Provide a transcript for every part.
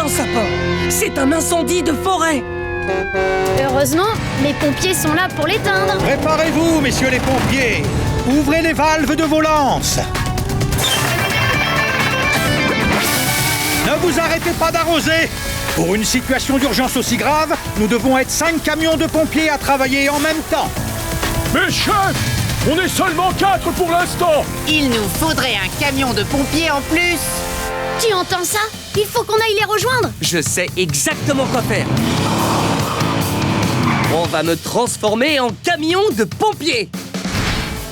un sapin. C'est un incendie de forêt. Heureusement, mes pompiers sont là pour l'éteindre. Préparez-vous, messieurs les pompiers. Ouvrez les valves de vos lances. Ne vous arrêtez pas d'arroser. Pour une situation d'urgence aussi grave, nous devons être 5 camions de pompiers à travailler en même temps. Mais chef, on est seulement 4 pour l'instant. Il nous faudrait un camion de pompiers en plus. Tu entends ça? Il faut qu'on aille les rejoindre. Je sais exactement quoi faire. On va me transformer en camion de pompiers.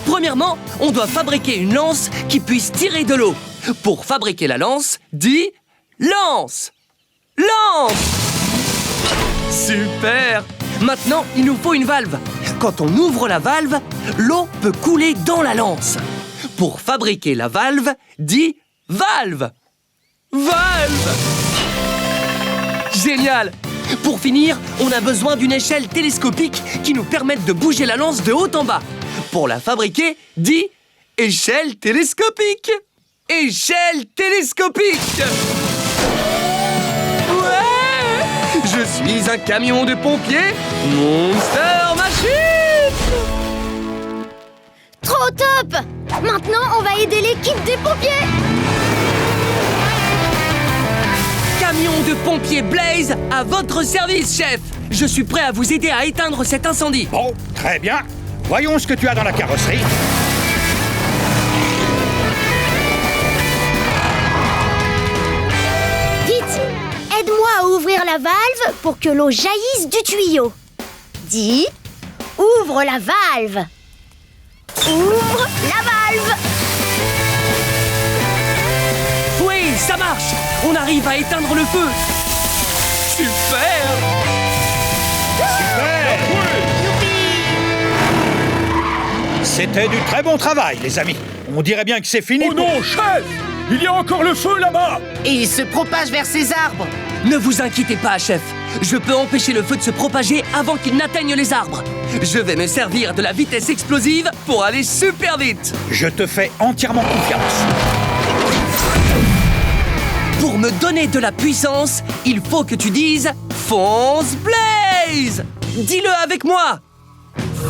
Premièrement, on doit fabriquer une lance qui puisse tirer de l'eau. Pour fabriquer la lance, dis lance! Lance! Super! Maintenant, il nous faut une valve. Quand on ouvre la valve, l'eau peut couler dans la lance. Pour fabriquer la valve, dis valve! Valve! Génial! Pour finir, on a besoin d'une échelle télescopique qui nous permette de bouger la lance de haut en bas. Pour la fabriquer, dis échelle télescopique! Échelle télescopique! Ouais! Je suis un camion de pompiers, Monster Machine! Trop top! Maintenant, on va aider l'équipe des pompiers. Camion de pompiers Blaze à votre service, chef! Je suis prêt à vous aider à éteindre cet incendie. Bon, très bien. Voyons ce que tu as dans la carrosserie. Vite! Aide-moi à ouvrir la valve pour que l'eau jaillisse du tuyau. Dis, ouvre la valve. Ouvre la valve. Oui, ça marche! On arrive à éteindre le feu! Super! Super! C'était du très bon travail, les amis. On dirait bien que c'est fini. Oh non, chef! Il y a encore le feu là-bas. Et il se propage vers ces arbres. Ne vous inquiétez pas, chef. Je peux empêcher le feu de se propager avant qu'il n'atteigne les arbres. Je vais me servir de la vitesse explosive pour aller super vite. Je te fais entièrement confiance. Pour me donner de la puissance, il faut que tu dises « Fonce Blaze !» Dis-le avec moi.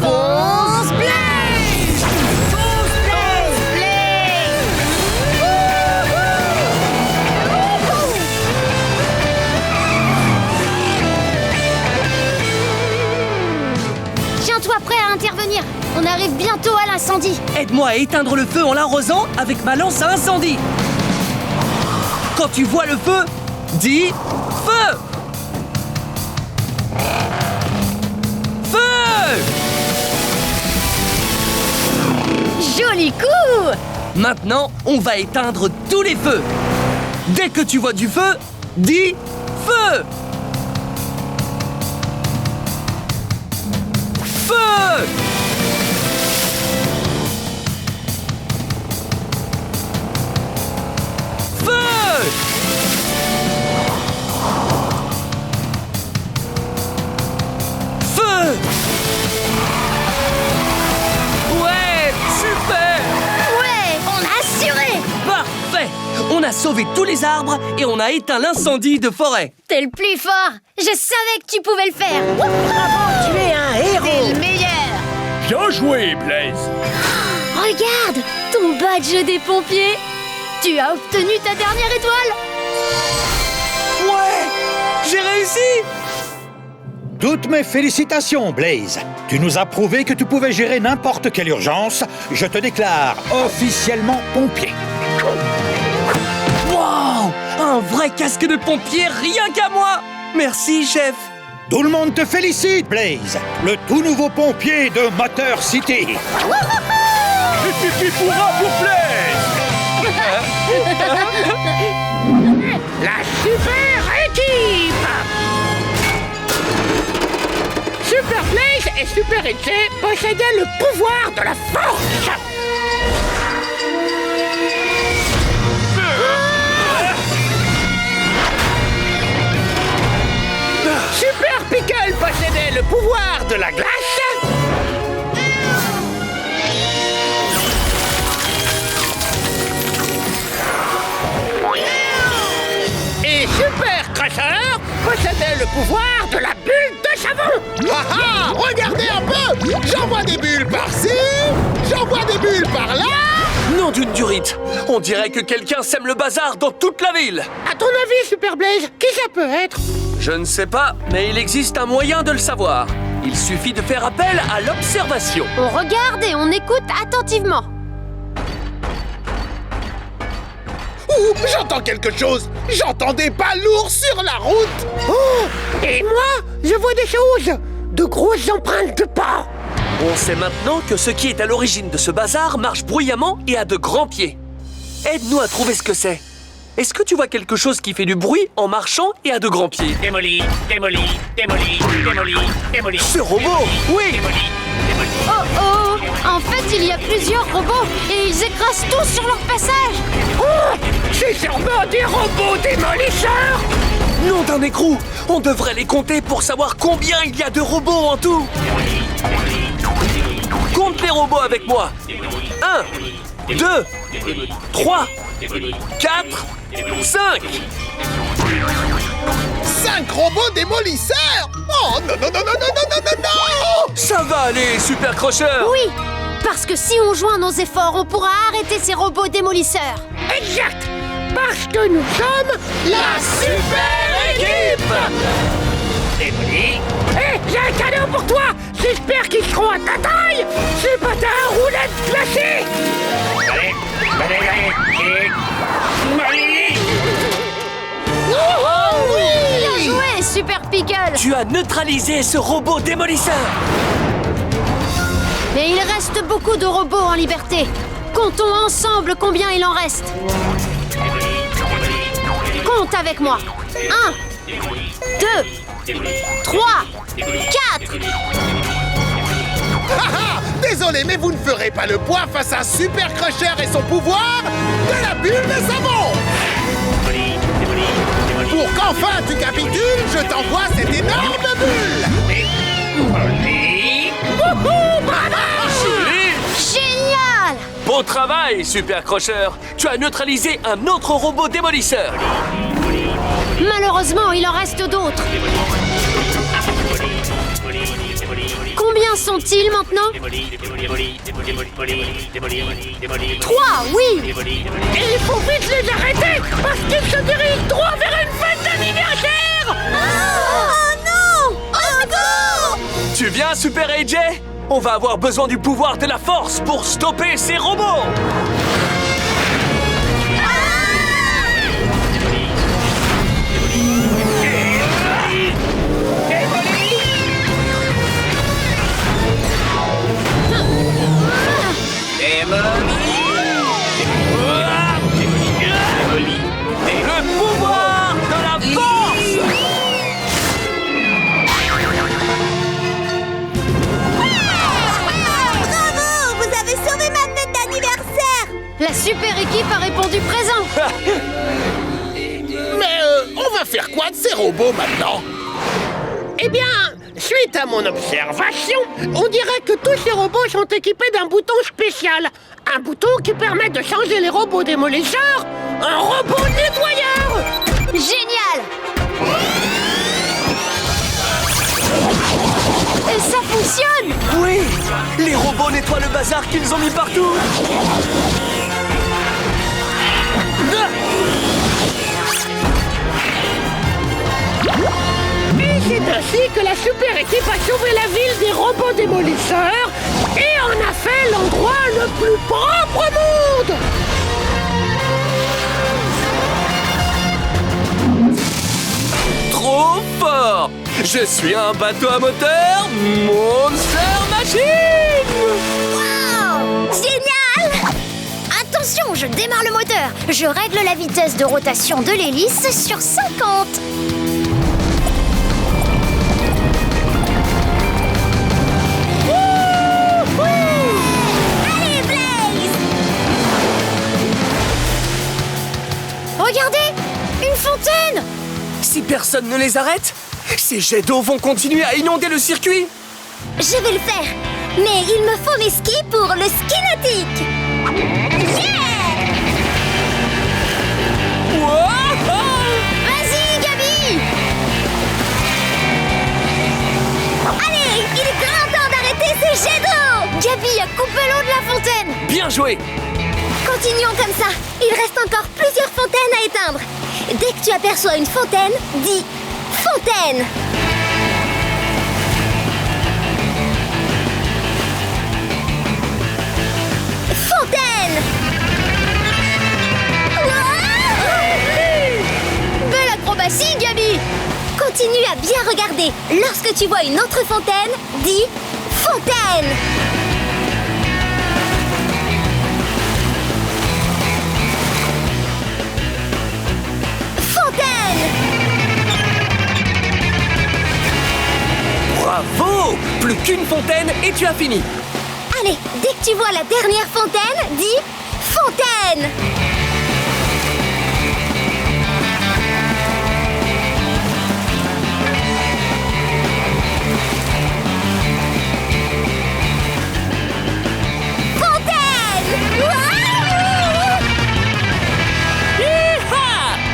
Fonce Blaze! Fonce Blaze! Tiens-toi prêt à intervenir. On arrive bientôt à l'incendie. Aide-moi à éteindre le feu en l'arrosant avec ma lance à incendie. Quand tu vois le feu, dis « Feu !» Feu! Joli coup! Maintenant, on va éteindre tous les feux. Dès que tu vois du feu, dis « Feu !» Feu! Feu! Feu! Ouais, super! Ouais, on a assuré! Parfait! On a sauvé tous les arbres et on a éteint l'incendie de forêt. T'es le plus fort! Je savais que tu pouvais le faire! Tu es un héros. T'es le meilleur. Bien joué, Blaze. Regarde! Ton badge des pompiers! Tu as obtenu ta dernière étoile! Ouais! J'ai réussi! Toutes mes félicitations, Blaze. Tu nous as prouvé que tu pouvais gérer n'importe quelle urgence. Je te déclare officiellement pompier. Wow! Un vrai casque de pompier rien qu'à moi! Merci, chef! Tout le monde te félicite, Blaze. Le tout nouveau pompier de Motor City. Pipi pourra pour Blaze. La super équipe. Super Blaze et Super EJ possédaient le pouvoir de la force. Super Pickle possédait le pouvoir de la glace. Et Super passeur possédait le pouvoir de la bulle de savon. Ah ah! Regardez un peu! J'envoie des bulles par-ci, j'envoie des bulles par-là! Nom d'une durite! On dirait que quelqu'un sème le bazar dans toute la ville! À ton avis, Super Blaze, qui ça peut être? Je ne sais pas, mais il existe un moyen de le savoir. Il suffit de faire appel à l'observation. On regarde et on écoute attentivement. Ouh, j'entends quelque chose! J'entends des pas lourds sur la route! Oh! Et moi, je vois des choses! De grosses empreintes de pas! On sait maintenant que ce qui est à l'origine de ce bazar marche bruyamment et a de grands pieds. Aide-nous à trouver ce que c'est. Est-ce que tu vois quelque chose qui fait du bruit en marchant et a de grands pieds? Démoli, démoli, démoli, démoli, démoli. Ce robot! Oui! Oh oh! En fait, il y a plusieurs robots et ils écrasent tous sur leur passage. Oh! C'est sûrement des robots démolisseurs! Nom d'un écrou! On devrait les compter pour savoir combien il y a de robots en tout! Compte les robots avec moi! 1, 2, 3, 4, 5! 5 robots démolisseurs! Oh non, non, non, non, non, non, non, non, non! Ça va aller, Super Crocheur! Oui, parce que si on joint nos efforts, on pourra arrêter ces robots démolisseurs. Exact! Parce que nous sommes la super équipe! Démoli! Hé, j'ai un cadeau pour toi! J'espère qu'ils seront à ta taille! Ces patins à roulettes glacées! Allez, allez, allez! Oh oui! Bien joué, Super Pickle! Tu as neutralisé ce robot démolisseur! Mais il reste beaucoup de robots en liberté. Comptons ensemble combien il en reste. Compte avec moi. 1, 2, 3, 4. Ah ah! Désolé, mais vous ne ferez pas le poids face à Super Crusher et son pouvoir de la bulle de savon! Pour qu'enfin tu capitules, je t'envoie cette énorme bulle! Génial! Bon travail, Super Crocheur! Tu as neutralisé un autre robot démolisseur! Malheureusement, il en reste d'autres. Combien sont-ils maintenant? 3, oui! Et il faut vite les arrêter parce qu'ils se dirigent droit vers une fête d'anniversaire! Oh non! Au secours! Tu viens, Super AJ? On va avoir besoin du pouvoir de la force pour stopper ces robots! Le pouvoir de la force! Bravo! Vous avez sauvé ma fête d'anniversaire! La super équipe a répondu présent! Mais on va faire quoi de ces robots maintenant? Eh bien, suite à mon observation, on dirait que tous ces robots sont équipés d'un bouton spécial. Un bouton qui permet de changer les robots démolisseurs en robots nettoyeurs. Génial! Et ça fonctionne! Oui! Les robots nettoient le bazar qu'ils ont mis partout! Et c'est ainsi que la super équipe a sauvé la ville des robots démolisseurs et en a fait l'endroit le plus propre au monde. Trop fort! Je suis un bateau à moteur Monster Machine! Wow! Génial! Attention, je démarre le moteur. Je règle la vitesse de rotation de l'hélice sur 50. Allez, Blaze! Regardez! Une fontaine! Si personne ne les arrête, ces jets d'eau vont continuer à inonder le circuit! Je vais le faire. Mais il me faut mes skis pour le ski nautique. Yeah! Wow! Vas-y, Gabi! Bien joué! Continuons comme ça. Il reste encore plusieurs fontaines à éteindre. Dès que tu aperçois une fontaine, dis « fontaine ». Fontaine! Belle acrobatie, Gabi! Continue à bien regarder. Lorsque tu vois une autre fontaine, dis « fontaine ». Bravo! Plus qu'une fontaine et tu as fini. Allez, dès que tu vois la dernière fontaine, dis « fontaine ».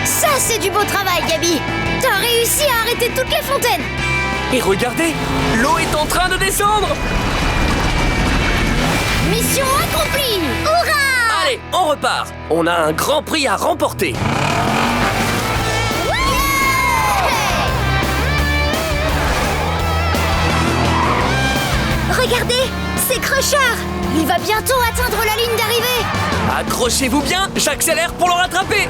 Ça, c'est du beau travail, Gabi. T'as réussi à arrêter toutes les fontaines. Et regardez, l'eau est en train de descendre. Mission accomplie. Hurrah! Allez, on repart. On a un grand prix à remporter. Regardez, c'est Crusher. Il va bientôt atteindre la ligne d'arrivée. Accrochez-vous bien, j'accélère pour le rattraper.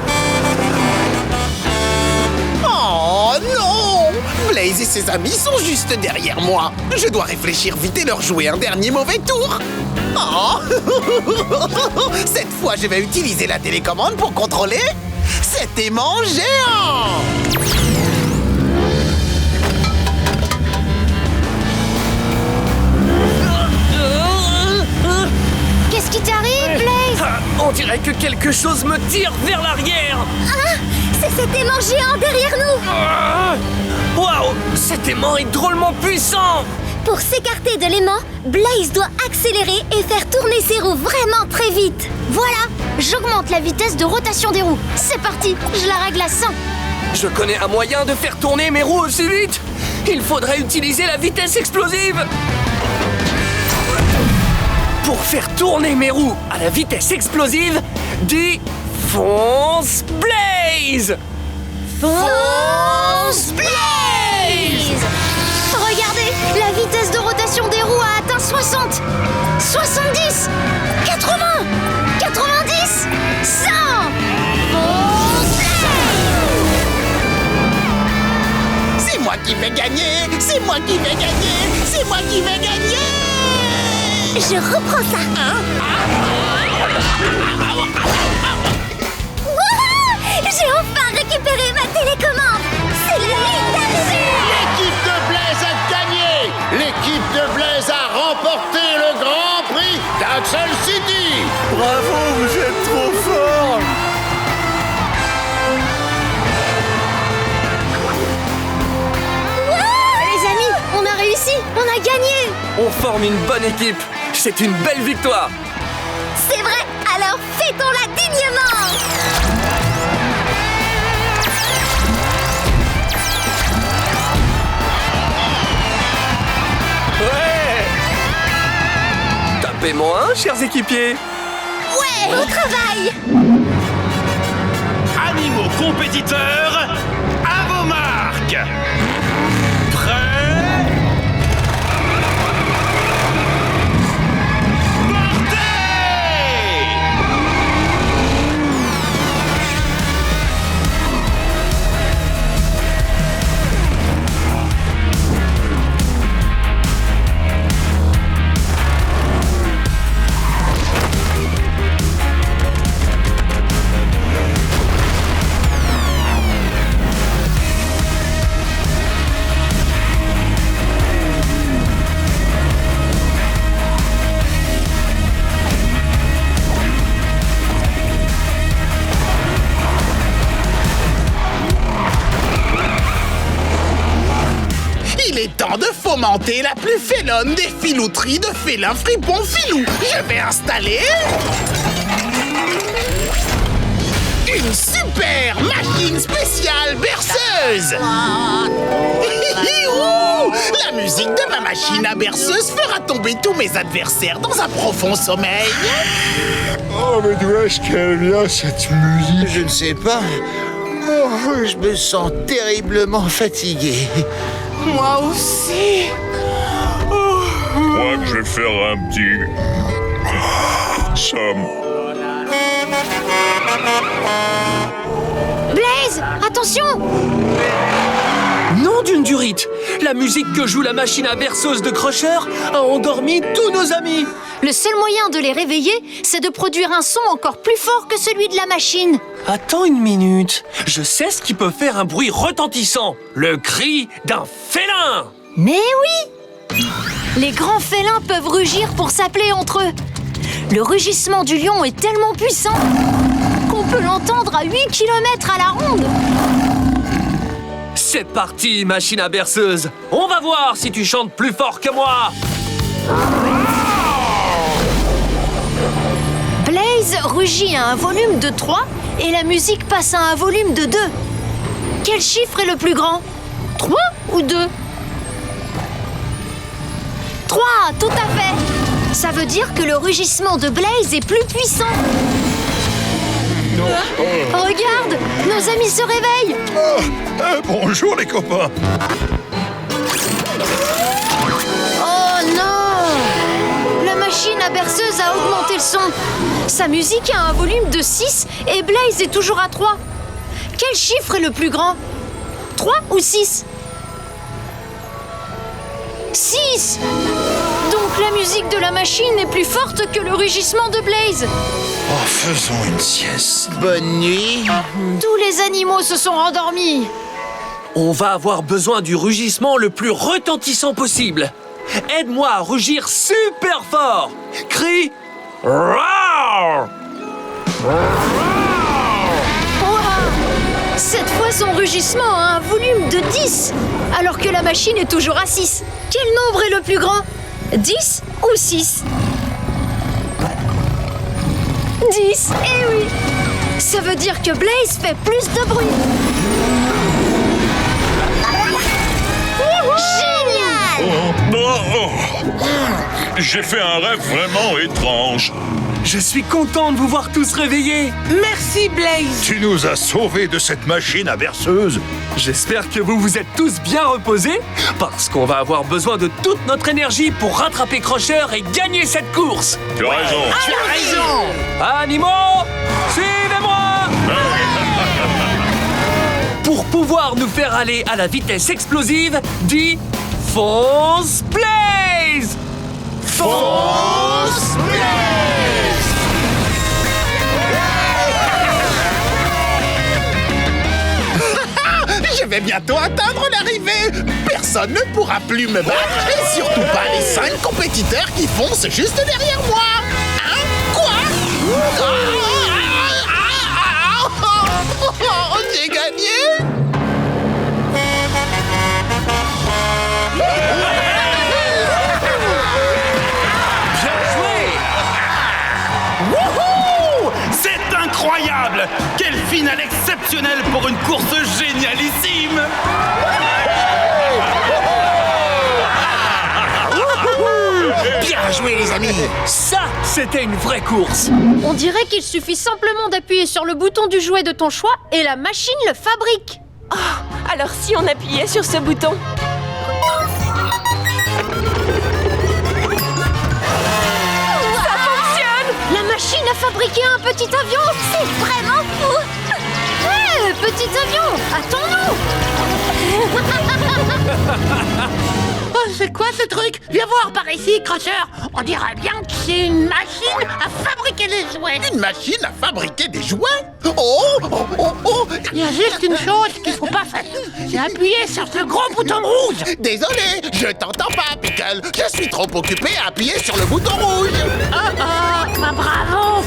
Oh non! Blaze et ses amis sont juste derrière moi. Je dois réfléchir vite et leur jouer un dernier mauvais tour. Oh! Cette fois, je vais utiliser la télécommande pour contrôler cet aimant géant. Qu'est-ce qui t'arrive, Blaze? Ah, on dirait que quelque chose me tire vers l'arrière. Ah, c'est cet aimant géant derrière nous. Ah, waouh, cet aimant est drôlement puissant. Pour s'écarter de l'aimant, Blaze doit accélérer et faire tourner ses roues vraiment très vite. Voilà, j'augmente la vitesse de rotation des roues. C'est parti, je la règle à 100. Je connais un moyen de faire tourner mes roues aussi vite. Il faudrait utiliser la vitesse explosive. Pour faire tourner mes roues à la vitesse explosive, dis fonce Blaze. Fonce Blaze! Regardez, la vitesse de rotation des roues a atteint 60, 70, 80, 90, 100! Fonce Blaze! C'est moi qui vais gagner! C'est moi qui vais gagner! C'est moi qui vais gagner! Je reprends ça. Wouhou! J'ai enfin récupéré ma télécommande. C'est la ligne d'arrivée. L'équipe de Blaze a gagné! L'équipe de Blaze a remporté le Grand Prix d'Axel City! Bravo, vous êtes trop fort. Les amis, on a réussi. On a gagné. On forme une bonne équipe. C'est une belle victoire. C'est vrai. Alors fêtons-la dignement. Ouais. Tapez-moi un, chers équipiers. Ouais. Bon travail. Animaux compétiteurs, à vos marques! Prêts? Il est temps de fomenter la plus félonne des filouteries de félin fripon filou. Je vais installer une super machine spéciale berceuse. Ouh, la musique musique de ma machine à berceuse fera tomber tous mes adversaires dans un profond sommeil. Oh, mais d'où est-ce qu'elle vient, cette musique? Je ne sais pas. Oh, je me sens terriblement fatigué. Moi aussi. Je crois que je vais faire un petit... somme. Blaze, attention! Nom d'une durite! La musique que joue la machine à berceuse de Crusher a endormi tous nos amis! Le seul moyen de les réveiller, c'est de produire un son encore plus fort que celui de la machine. Attends une minute, je sais ce qui peut faire un bruit retentissant. Le cri d'un félin! Mais oui! Les grands félins peuvent rugir pour s'appeler entre eux. Le rugissement du lion est tellement puissant qu'on peut l'entendre à 8 km à la ronde. C'est parti, machine à berceuse! On va voir si tu chantes plus fort que moi! Blaze rugit à un volume de 3 et la musique passe à un volume de 2. Quel chiffre est le plus grand? 3 ou 2? 3, tout à fait! Ça veut dire que le rugissement de Blaze est plus puissant. Regarde, nos amis se réveillent. Bonjour les copains. Oh non! La machine à berceuse a augmenté le son. Sa musique a un volume de 6 et Blaze est toujours à 3. Quel chiffre est le plus grand? 3 ou 6? 6! Donc la musique de la machine est plus forte que le rugissement de Blaze. Oh, faisons une sieste. Bonne nuit. Tous les animaux se sont rendormis. On va avoir besoin du rugissement le plus retentissant possible. Aide-moi à rugir super fort. Crie Roar! Cette fois, son rugissement a un volume de 10, alors que la machine est toujours à 6. Quel nombre est le plus grand? 10 ou 6? 10, eh oui! Ça veut dire que Blaze fait plus de bruit. Génial! J'ai fait un rêve vraiment étrange. Je suis content de vous voir tous réveillés. Merci Blaze. Tu nous as sauvés de cette machine à berceuse. J'espère que vous vous êtes tous bien reposés, parce qu'on va avoir besoin de toute notre énergie pour rattraper Crusher et gagner cette course. Tu as raison. Tu as raison. Animaux, suivez-moi! Pour pouvoir nous faire aller à la vitesse explosive, dis fonce Blaze! Fonce Je vais bientôt atteindre l'arrivée. Personne ne pourra plus me battre, et surtout pas les 5 compétiteurs qui foncent juste derrière moi. Hein? Quoi? J'ai gagné. Bien joué! Wouhou! C'est incroyable! Quelle finale exceptionnelle pour une course génialissime! Bien joué, les amis. Ça, c'était une vraie course. On dirait qu'il suffit simplement d'appuyer sur le bouton du jouet de ton choix et la machine le fabrique. Alors si on appuyait sur ce bouton? Ça fonctionne! La machine a fabriqué un petit avion. C'est vraiment fou. Hé, petit avion, attends-nous. Oh, c'est quoi ce truc? Viens voir par ici, Crusher. On dirait bien que c'est une machine à fabriquer des jouets. Une machine à fabriquer des jouets? Oh. Il y a juste une chose qu'il faut pas faire. C'est appuyer sur ce gros bouton rouge. Désolé, je t'entends pas, Pickle. Je suis trop occupé à appuyer sur le bouton rouge. Bah bravo.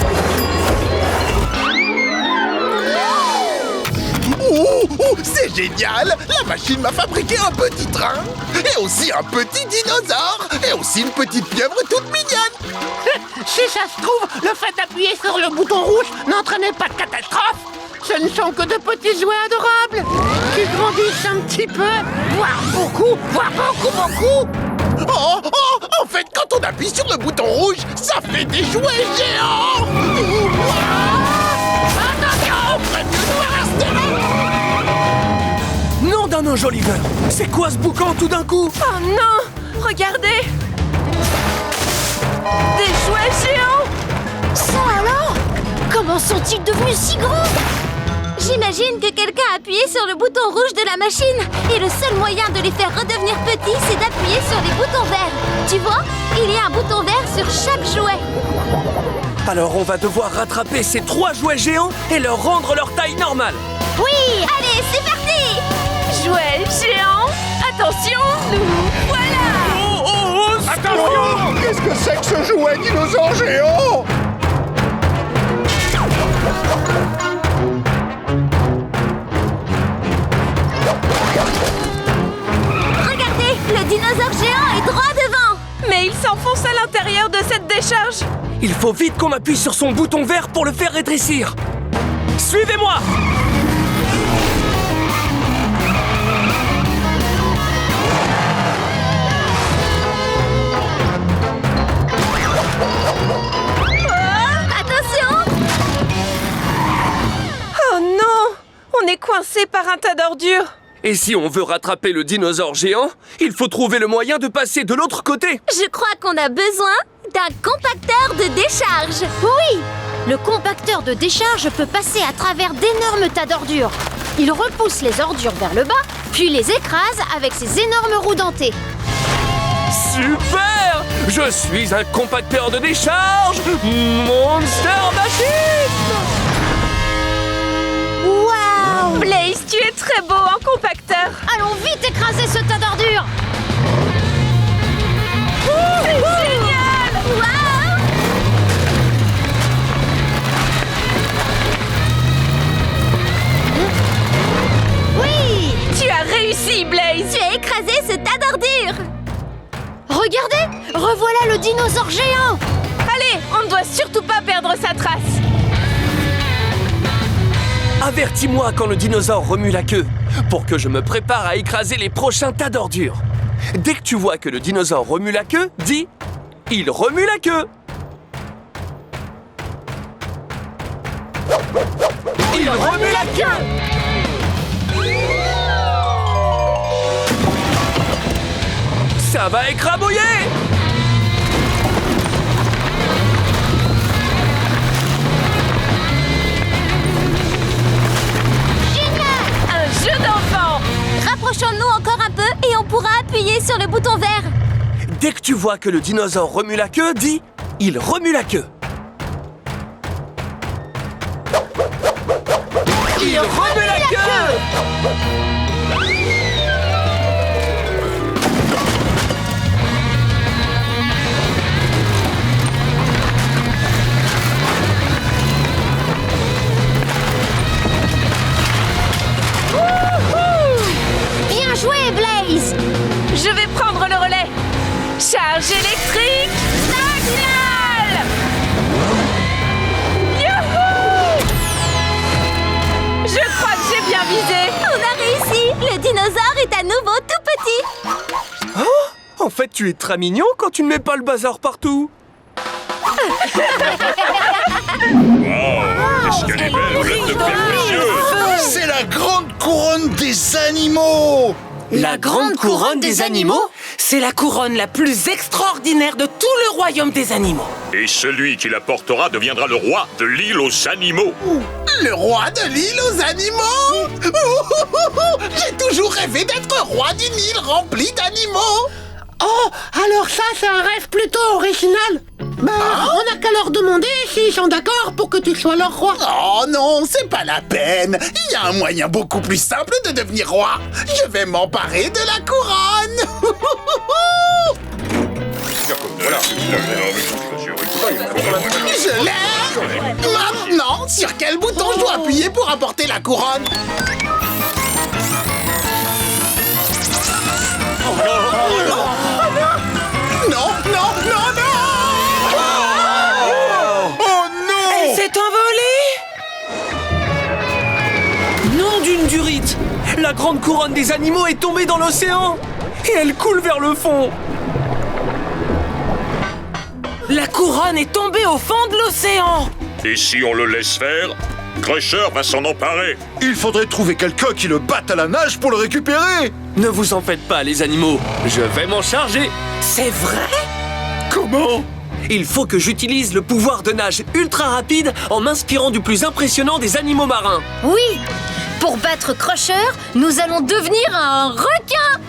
C'est génial! La machine m'a fabriqué un petit train, et aussi un petit dinosaure, et aussi une petite pieuvre toute mignonne. Si ça se trouve, le fait d'appuyer sur le bouton rouge n'entraînait pas de catastrophe. Ce ne sont que de petits jouets adorables qui grandissent un petit peu, voire beaucoup, beaucoup. Oh, en fait, quand on appuie sur le bouton rouge, ça fait des jouets géants. Attention, rester là. Non d'un ange, Oliver. C'est quoi ce boucan tout d'un coup? Oh non! Regardez! Des jouets géants! Ça alors? Comment sont-ils devenus si grands? J'imagine que quelqu'un a appuyé sur le bouton rouge de la machine. Et le seul moyen de les faire redevenir petits, c'est d'appuyer sur les boutons verts. Tu vois? Il y a un bouton vert sur chaque jouet. Alors on va devoir rattraper ces 3 jouets géants et leur rendre leur taille normale. Oui, allez, c'est parti! Jouets géants! Attention, nous voilà! Attention! Qu'est-ce que c'est que ce jouet dinosaure géant? Regardez, le dinosaure géant est droit devant. Mais il s'enfonce à l'intérieur de cette décharge! Il faut vite qu'on appuie sur son bouton vert pour le faire rétrécir. Suivez-moi! Attention! Oh non! On est coincé par un tas d'ordures! Et si on veut rattraper le dinosaure géant, il faut trouver le moyen de passer de l'autre côté. Je crois qu'on a besoin d'un compacteur de décharge. Oui! Le compacteur de décharge peut passer à travers d'énormes tas d'ordures. Il repousse les ordures vers le bas, puis les écrase avec ses énormes roues dentées. Super! Je suis un compacteur de décharge, Monster Machine! Waouh! Blaze, tu es très beau en compacteur! Allons vite écraser ce tas d'ordures! C'est génial! Waouh! Oui! Tu as réussi, Blaze! Tu as écrasé ce tas d'ordures! Regardez! Revoilà le dinosaure géant! Allez, on ne doit surtout pas perdre sa trace! Avertis-moi quand le dinosaure remue la queue, pour que je me prépare à écraser les prochains tas d'ordures. Dès que tu vois que le dinosaure remue la queue, dis « Il remue la queue !» Il remue la queue! Ça va écrabouiller! Un jeu d'enfant! Rapprochons-nous encore un peu et on pourra appuyer sur le bouton vert. Dès que tu vois que le dinosaure remue la queue, dis « Il remue la queue !» Il remue la queue! Bien joué, Blaze! Je vais prendre le relais! Charge électrique! Signal! Youhou! Je crois que j'ai bien visé! On a réussi! Le dinosaure est à nouveau tout petit! Oh! En fait, tu es très mignon quand tu ne mets pas le bazar partout! Qu'est-ce qu'elle est belle, cette précieuse! C'est la grande couronne des animaux! La grande couronne des animaux, c'est la couronne la plus extraordinaire de tout le royaume des animaux. Et celui qui la portera deviendra le roi de l'île aux animaux. Le roi de l'île aux animaux. J'ai toujours rêvé d'être roi d'une île remplie d'animaux. Oh, alors ça, c'est un rêve plutôt original. Ben, on n'a qu'à leur demander s'ils sont d'accord pour que tu sois leur roi. Oh non, c'est pas la peine. Il y a un moyen beaucoup plus simple de devenir roi. Je vais m'emparer de la couronne. Je l'ai. Maintenant, sur quel bouton je dois appuyer pour apporter la couronne? Non, non, non, non! Elle s'est envolée! La grande couronne des animaux est tombée dans l'océan et elle coule vers le fond. La couronne est tombée au fond de l'océan. Et si on le laisse faire, Crusher va s'en emparer. Il faudrait trouver quelqu'un qui le batte à la nage pour le récupérer. Ne vous en faites pas, les animaux. Je vais m'en charger. C'est vrai? Comment? Il faut que j'utilise le pouvoir de nage ultra rapide en m'inspirant du plus impressionnant des animaux marins. Oui! Pour battre Crusher, nous allons devenir un requin!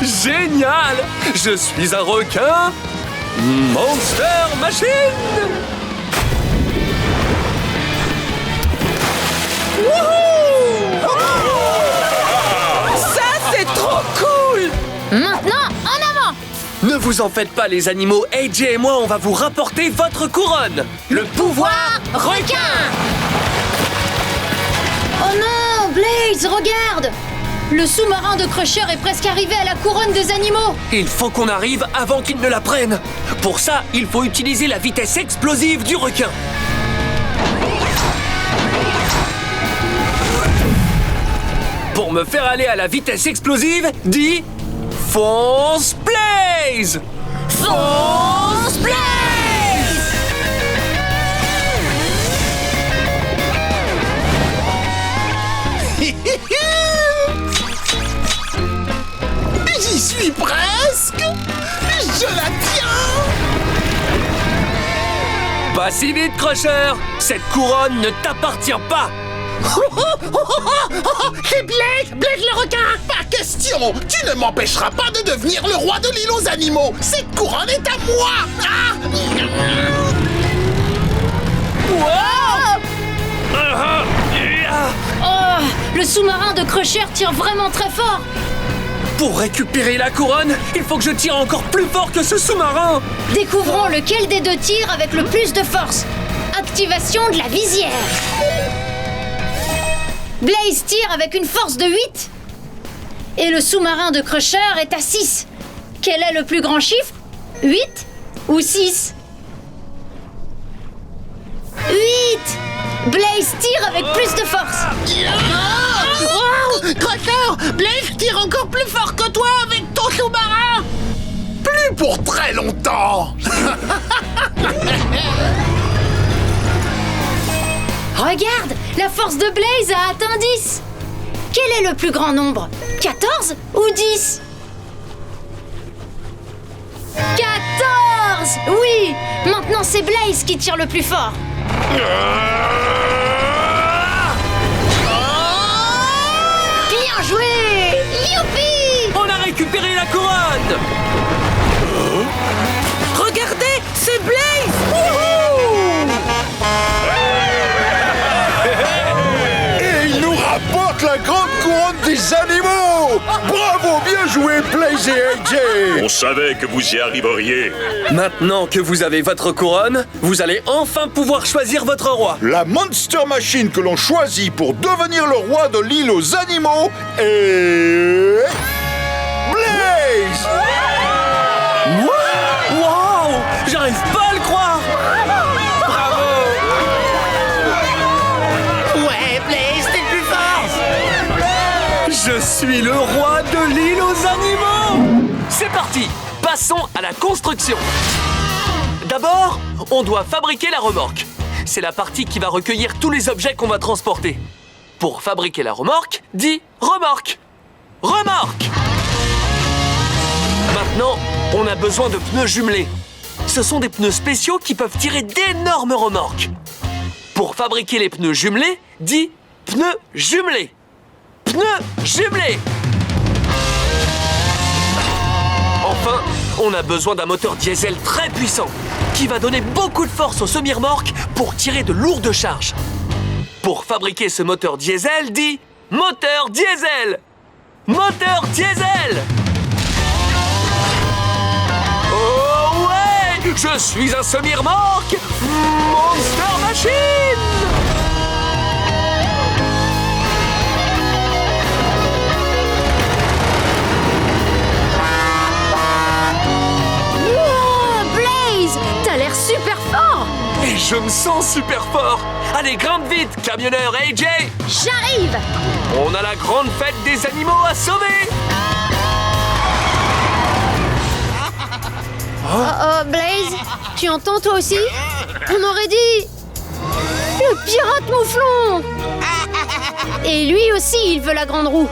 Génial! Je suis un requin Monster Machine! Wouhou! Ça, c'est trop cool! Maintenant, en avant! Ne vous en faites pas, les animaux. AJ et moi, on va vous rapporter votre couronne. Le pouvoir requin! Oh non, Blaze, regarde! Le sous-marin de Crusher est presque arrivé à la couronne des animaux! Il faut qu'on arrive avant qu'il ne la prenne. Pour ça, il faut utiliser la vitesse explosive du requin. Pour me faire aller à la vitesse explosive, dis... Fonce Blaze! Fonce Blaze! J'y suis presque! Je la tiens! Pas si vite, Crusher! Cette couronne ne t'appartient pas! C'est Blaze! Blaze le requin! Pas question! Tu ne m'empêcheras pas de devenir le roi de l'île aux animaux! Cette couronne est à moi! Ah! Oh! Le sous-marin de Crusher tire vraiment très fort! Pour récupérer la couronne, il faut que je tire encore plus fort que ce sous-marin! Découvrons lequel des deux tire avec le plus de force. Activation de la visière. Blaze tire avec une force de 8. Et le sous-marin de Crusher est à 6. Quel est le plus grand chiffre? 8 ou 6? 8! Blaze tire avec plus de force. Wow! Crusher! Blaze tire encore plus fort que toi avec ton sous-marin! Plus pour très longtemps! Regarde, la force de Blaze a atteint 10. Quel est le plus grand nombre? 14 ou 10? 14! Oui! Maintenant c'est Blaze qui tire le plus fort. Bien joué! Youpi! On a récupéré la couronne! Regardez, c'est Blaze! Et il nous rapporte la grande couronne des animaux. Bravo, bien joué, Blaze et AJ. On savait que vous y arriveriez. Maintenant que vous avez votre couronne, vous allez enfin pouvoir choisir votre roi. La Monster Machine que l'on choisit pour devenir le roi de l'île aux animaux est... Blaze! Wow! J'arrive pas à le croire! Bravo! Ouais, Blaze, t'es le plus fort! Je suis le roi de l'île aux animaux! C'est parti! Passons à la construction. D'abord, on doit fabriquer la remorque. C'est la partie qui va recueillir tous les objets qu'on va transporter. Pour fabriquer la remorque, dis remorque! Remorque! Maintenant, on a besoin de pneus jumelés. Ce sont des pneus spéciaux qui peuvent tirer d'énormes remorques. Pour fabriquer les pneus jumelés, dis pneus jumelés. Pneus jumelés. Enfin, on a besoin d'un moteur diesel très puissant qui va donner beaucoup de force aux semi-remorques pour tirer de lourdes charges. Pour fabriquer ce moteur diesel, dis moteur diesel. Moteur diesel. Oh ouais! Je suis un semi-remorque Monster Machine! Wow, Blaze! T'as l'air super fort! Et Je me sens super fort. Allez, grimpe vite, camionneur AJ. J'arrive! On a la grande fête des animaux à sauver. Oh, Blaze, tu entends toi aussi? On aurait dit... Le pirate mouflon! Et lui aussi, il veut la grande roue.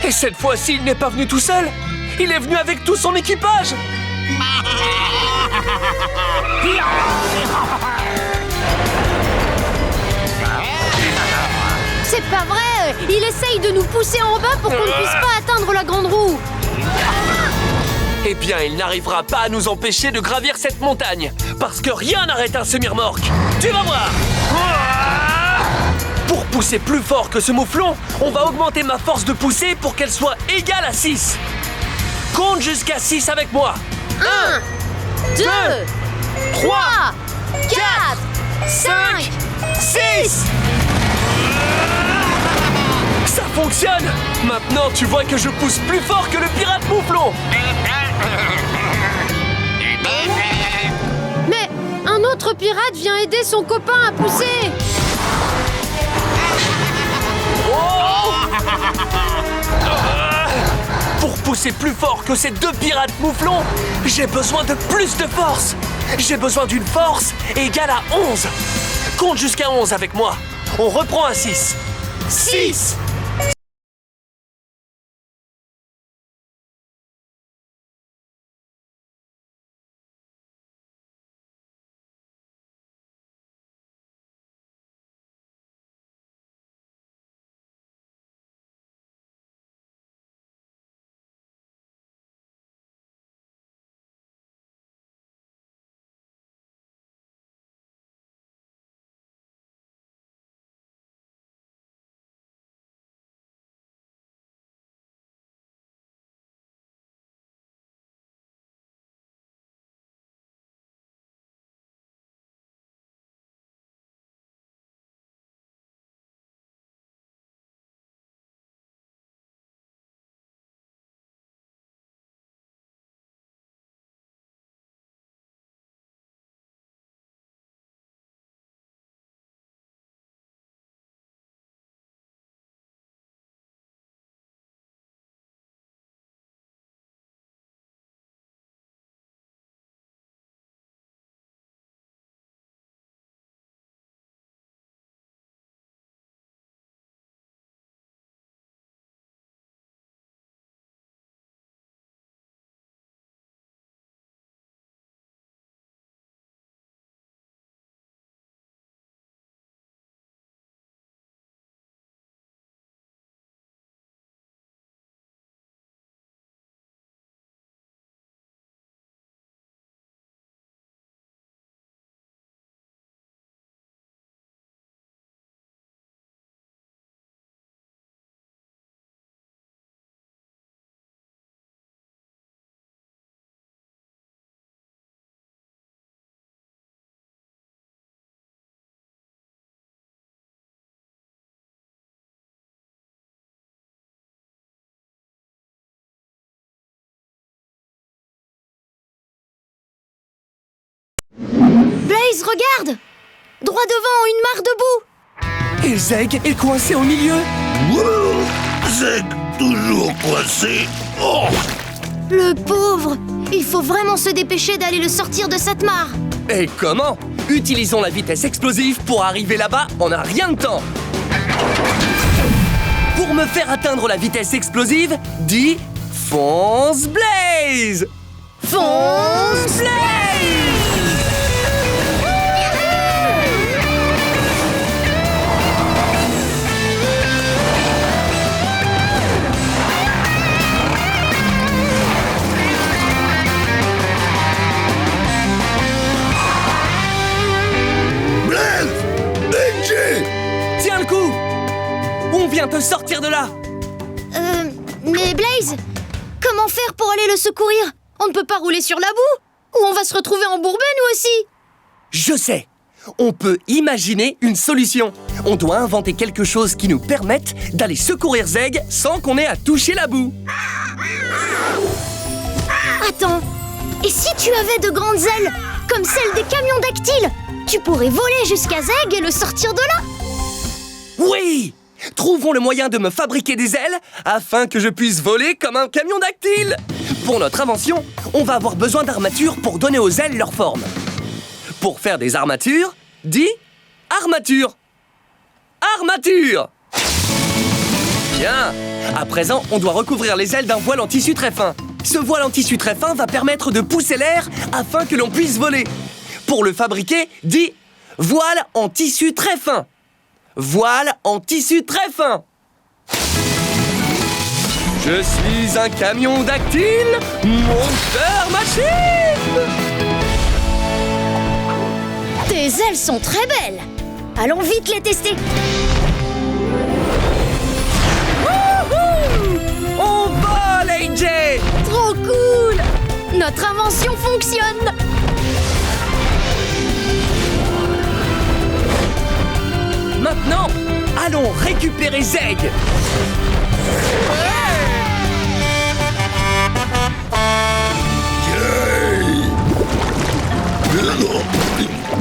Et cette fois-ci, il n'est pas venu tout seul. Il est venu avec tout son équipage. C'est pas vrai! Il essaye de nous pousser en bas pour qu'on ne puisse pas atteindre la grande roue. Eh bien, il n'arrivera pas à nous empêcher de gravir cette montagne. Parce que rien n'arrête un semi-remorque. Tu vas voir. Pour pousser plus fort que ce mouflon, on va augmenter ma force de poussée pour qu'elle soit égale à 6. Compte jusqu'à 6 avec moi. 1, 2, 3, 4, 5, 6. Ça fonctionne. Maintenant, tu vois que je pousse plus fort que le pirate mouflon. Mais un autre pirate vient aider son copain à pousser. Pour pousser plus fort que ces deux pirates mouflons, j'ai besoin de plus de force. J'ai besoin d'une force égale à 11. Compte jusqu'à 11 avec moi. On reprend à 6. 6. Blaze, regarde! Droit devant, une mare de boue! Et Zeg est coincé au milieu. Zeg, toujours coincé. Oh. Le pauvre! Il faut vraiment se dépêcher d'aller le sortir de cette mare! Et comment? Utilisons la vitesse explosive pour arriver là-bas en un rien de temps. Pour me faire atteindre la vitesse explosive, dis fonce Blaze! Fonce Blaze! Tiens le coup! On vient te sortir de là! Mais Blaze, comment faire pour aller le secourir? On ne peut pas rouler sur la boue, ou on va se retrouver embourbés nous aussi! Je sais! On peut imaginer une solution. On doit inventer quelque chose qui nous permette d'aller secourir Zeg sans qu'on ait à toucher la boue. Attends, et si tu avais de grandes ailes, comme celle des camions dactyles. Tu pourrais voler jusqu'à Zeg et le sortir de là. Oui! Trouvons le moyen de me fabriquer des ailes afin que je puisse voler comme un camion dactyle. Pour notre invention, on va avoir besoin d'armatures pour donner aux ailes leur forme. Pour faire des armatures, dis armature. Armature! Bien! À présent, on doit recouvrir les ailes d'un voile en tissu très fin. Ce voile en tissu très fin va permettre de pousser l'air afin que l'on puisse voler. Pour le fabriquer, dis voile en tissu très fin. Voile en tissu très fin. Je suis un camion dactyle, monteur machine. Tes ailes sont très belles. Allons vite les tester. On vole, AJ! Trop cool! Notre invention fonctionne. Maintenant, allons récupérer Zeg.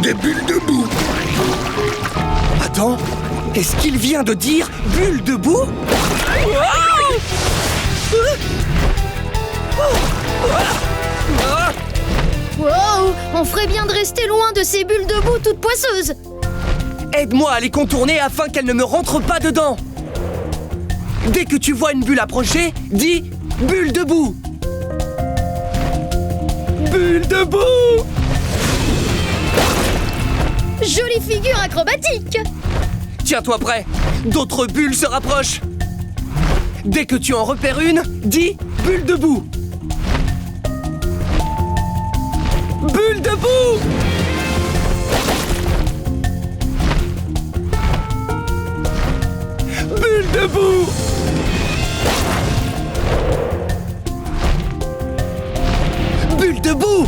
Des bulles de boue. Attends, est-ce qu'il vient de dire bulle de boue? Wow! On ferait bien de rester loin de ces bulles de boue toutes poisseuses. Aide-moi à les contourner afin qu'elles ne me rentrent pas dedans. Dès que tu vois une bulle approcher, dis bulle de boue. Bulle de boue! Jolie figure acrobatique. Tiens-toi prêt, d'autres bulles se rapprochent. Dès que tu en repères une, dis bulle de boue. Bulle de boue! Bulle de boue! Bulle de boue!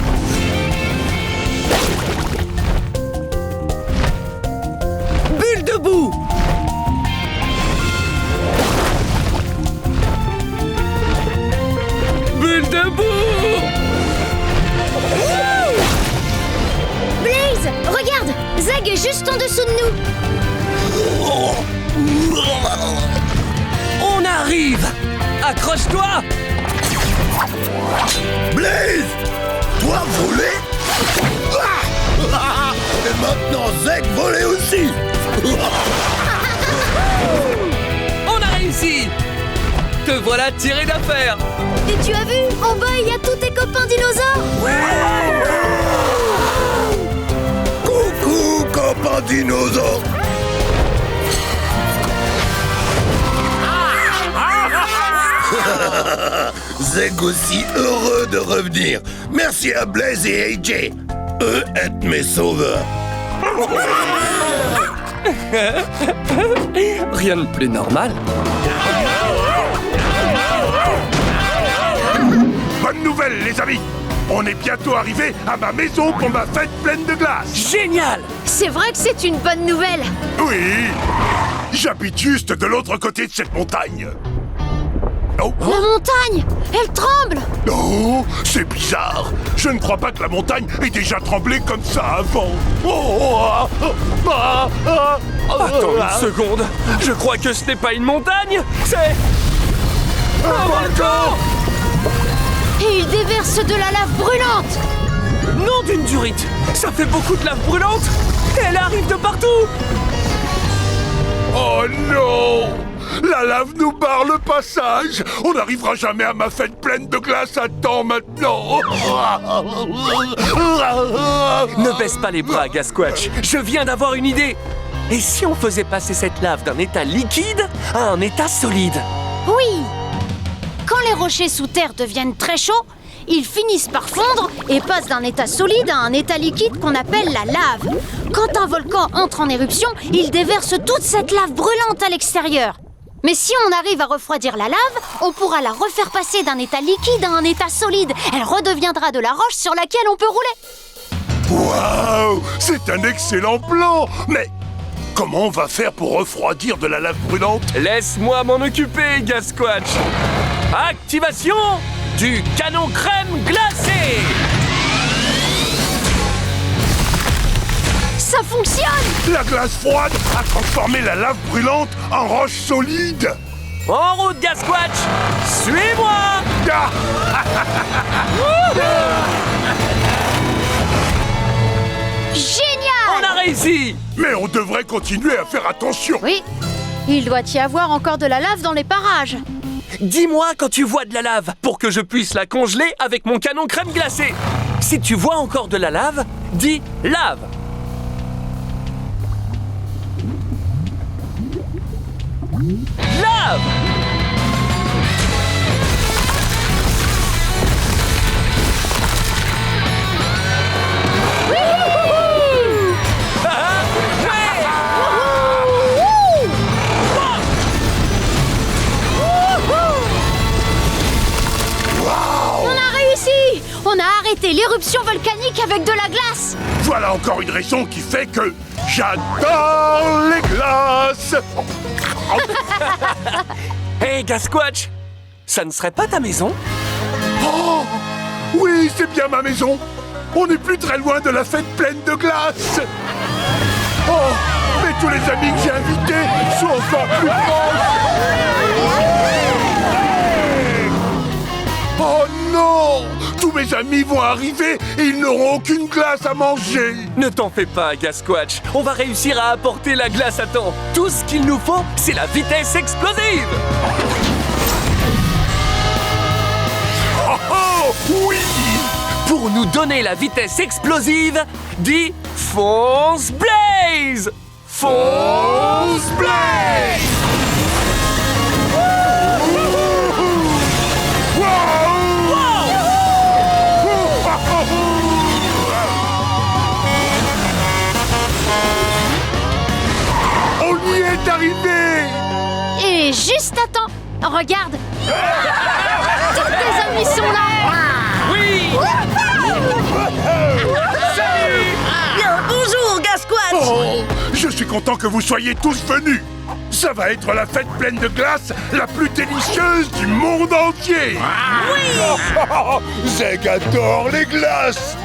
Bulle de boue! Bulle de boue! Blaze, regarde, Zeg est juste en dessous de nous. On arrive! Accroche-toi! Blaze! Toi voler? Et maintenant Zeg voler aussi. On a réussi! Te voilà tiré d'affaire! Et tu as vu, en bas, il y a tous tes copains dinosaures. Coucou, copain dinosaure. Zeg aussi heureux de revenir. Merci à Blaze et AJ. Eux êtes mes sauveurs. Rien de plus normal. Bonne nouvelle, les amis! On est bientôt arrivé à ma maison pour ma fête pleine de glace! Génial! C'est vrai que c'est une bonne nouvelle. Oui! J'habite juste de l'autre côté de cette montagne. Oh! La montagne, elle tremble. Oh! C'est bizarre! Je ne crois pas que la montagne ait déjà tremblé comme ça avant! Attends une seconde! Je crois que ce n'est pas une montagne, c'est... un volcan! Et il déverse de la lave brûlante. Nom d'une durite! Ça fait beaucoup de lave brûlante! Elle arrive de partout! Oh non! La lave nous barre le passage! On n'arrivera jamais à ma fête pleine de glace à temps maintenant! Ne baisse pas les bras, Gasquatch! Je viens d'avoir une idée! Et si on faisait passer cette lave d'un état liquide à un état solide? Oui. Quand les rochers sous terre deviennent très chauds, ils finissent par fondre et passent d'un état solide à un état liquide qu'on appelle la lave. Quand un volcan entre en éruption, il déverse toute cette lave brûlante à l'extérieur. Mais si on arrive à refroidir la lave, on pourra la refaire passer d'un état liquide à un état solide. Elle redeviendra de la roche sur laquelle on peut rouler. Waouh! C'est un excellent plan! Mais comment on va faire pour refroidir de la lave brûlante? Laisse-moi m'en occuper, Gasquatch! Activation du canon crème glacé! Ça fonctionne! La glace froide a transformé la lave brûlante en roche solide. En route, Gasquatch! Suis-moi! Ah. Génial! On a réussi! Mais on devrait continuer à faire attention. Oui, il doit y avoir encore de la lave dans les parages. Dis-moi quand tu vois de la lave pour que je puisse la congeler avec mon canon crème glacée. Si tu vois encore de la lave, dis lave. Lave! On a arrêté l'éruption volcanique avec de la glace. Voilà encore une raison qui fait que j'adore les glaces. Hey, Gasquatch, ça ne serait pas ta maison? Oh, oui, c'est bien ma maison. On n'est plus très loin de la fête pleine de glace. Oh, mais tous les amis que j'ai invités sont encore plus proches. Oh non! Tous mes amis vont arriver et ils n'auront aucune glace à manger. Ne t'en fais pas, Gasquatch. On va réussir à apporter la glace à temps. Tout ce qu'il nous faut, c'est la vitesse explosive. Oh oh, oui! Pour nous donner la vitesse explosive, dis fonce Blaze! Fonce Blaze! On y est arrivé! Et juste à temps. Regarde. Tous tes amis sont là. Oui! Salut! Bien, bonjour, Gasquatch! Oh, je suis content que vous soyez tous venus. Ça va être la fête pleine de glace la plus délicieuse du monde entier. Oui! Oh, Zeg adore les glaces.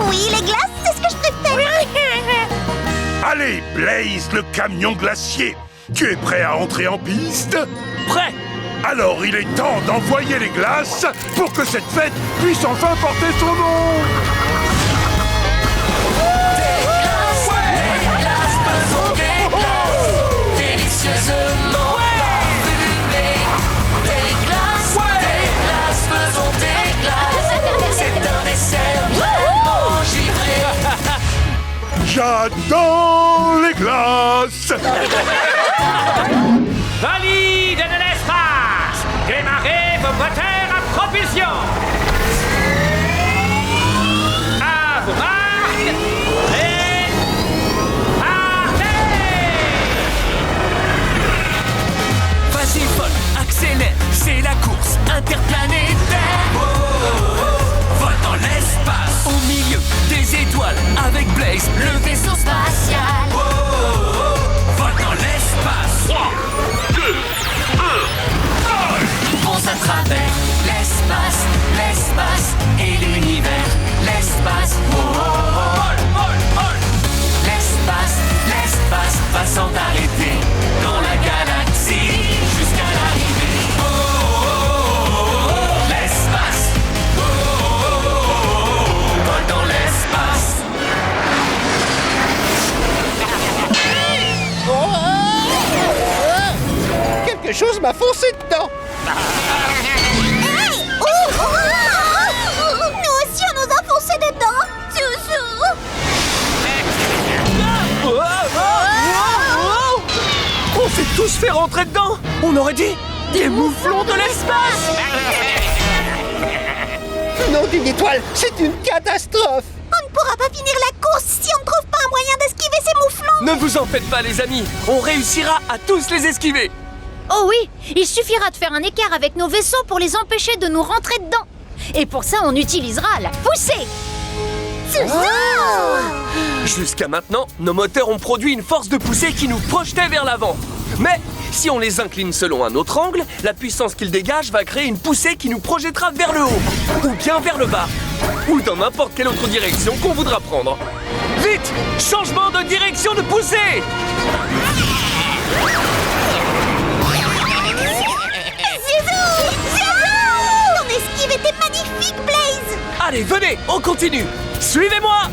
Oui, les glaces, c'est ce que je préfère. Allez, Blaze, le camion glacier. Tu es prêt à entrer en piste? Prêt! Alors il est temps d'envoyer les glaces pour que cette fête puisse enfin porter son nom. Délicieusement parfumées. Des glaces, faisons des glaces. C'est un dessert vraiment givré. J'adore les glaces. Valide de l'espace! Démarrez vos moteurs à propulsion! À vos marques! Et... partez! Vas-y, Vol, accélère, c'est la course interplanétaire. Vol dans l'espace, au milieu des étoiles, avec Blaze, le vaisseau spatial. Vol dans l'espace. 3, 2, 1, vol! Fonce à travers l'espace, l'espace et l'univers. L'espace, vol, vol, vol. L'espace, l'espace va sans arrêter dans la galaxie jusqu'à l'arrivée. L'espace, vol dans l'espace. Quelque chose m'a foncé dedans. Hey! Nous aussi, on nous a foncé dedans. On s'est tous fait rentrer dedans. On aurait dit des mouflons de l'espace. Nom d'une étoile, c'est une catastrophe. On ne pourra pas finir la course si on ne trouve pas un moyen d'esquiver ces mouflons. Ne vous en faites pas, les amis. On réussira à tous les esquiver. Oh oui, il suffira de faire un écart avec nos vaisseaux pour les empêcher de nous rentrer dedans. Et pour ça, on utilisera la poussée. Jusqu'à maintenant, nos moteurs ont produit une force de poussée qui nous projetait vers l'avant. Mais si on les incline selon un autre angle, la puissance qu'ils dégagent va créer une poussée qui nous projettera vers le haut, ou bien vers le bas, ou dans n'importe quelle autre direction qu'on voudra prendre. Vite! Changement de direction de poussée! Zizou! Ton esquive était magnifique, Blaze! Allez, venez, on continue! Suivez-moi!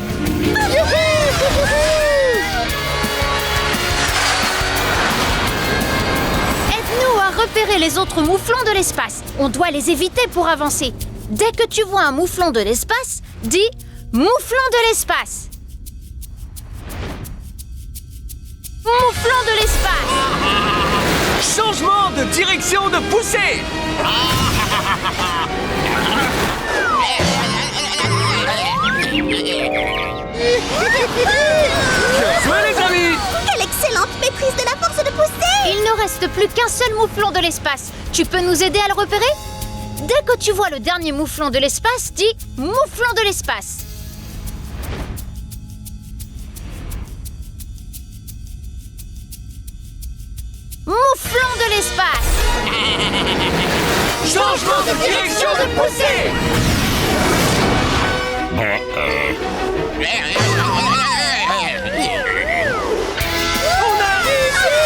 Aide-nous à repérer les autres mouflons de l'espace. On doit les éviter pour avancer. Dès que tu vois un mouflon de l'espace, dis « mouflon de l'espace ». Mouflon de l'espace. Changement de direction de poussée! Bien joué, les amis! Quelle excellente maîtrise de la force de pousser! Il ne reste plus qu'un seul mouflon de l'espace. Tu peux nous aider à le repérer? Dès que tu vois le dernier mouflon de l'espace, dis « mouflon de l'espace ». Mouflon de l'espace. Changement de direction de poussée! On a réussi!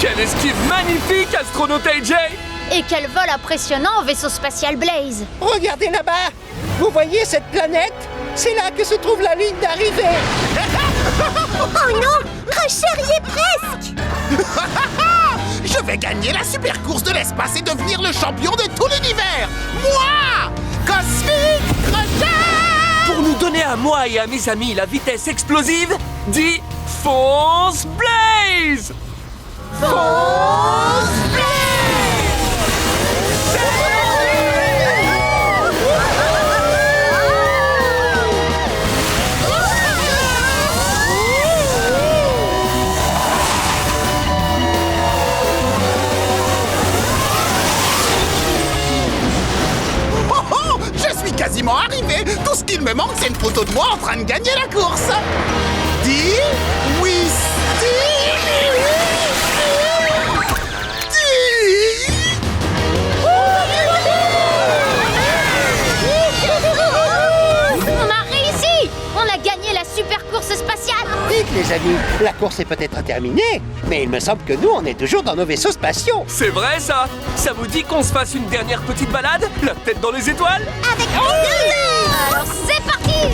Quelle esquive magnifique, astronaute AJ! Et quel vol impressionnant, vaisseau spatial Blaze! Regardez là-bas! Vous voyez cette planète? C'est là que se trouve la ligne d'arrivée! Oh non! Crusher y est presque! Je vais gagner la super course de l'espace et devenir le champion de tout l'univers! Moi! Cosmic Crusher! Pour nous donner à moi et à mes amis la vitesse explosive, dis Fonce Blaze! Fonce Quasiment arrivé. Tout ce qu'il me manque, c'est une photo de moi en train de gagner la course. Dis oui, On a réussi! On a gagné la super course spatiale! Vite les amis, la course est peut-être terminée, mais il me semble que nous, on est toujours dans nos vaisseaux spatiaux. C'est vrai ça! Ça vous dit qu'on se fasse une dernière petite balade? La tête dans les étoiles? Avec plaisir! Alors c'est parti!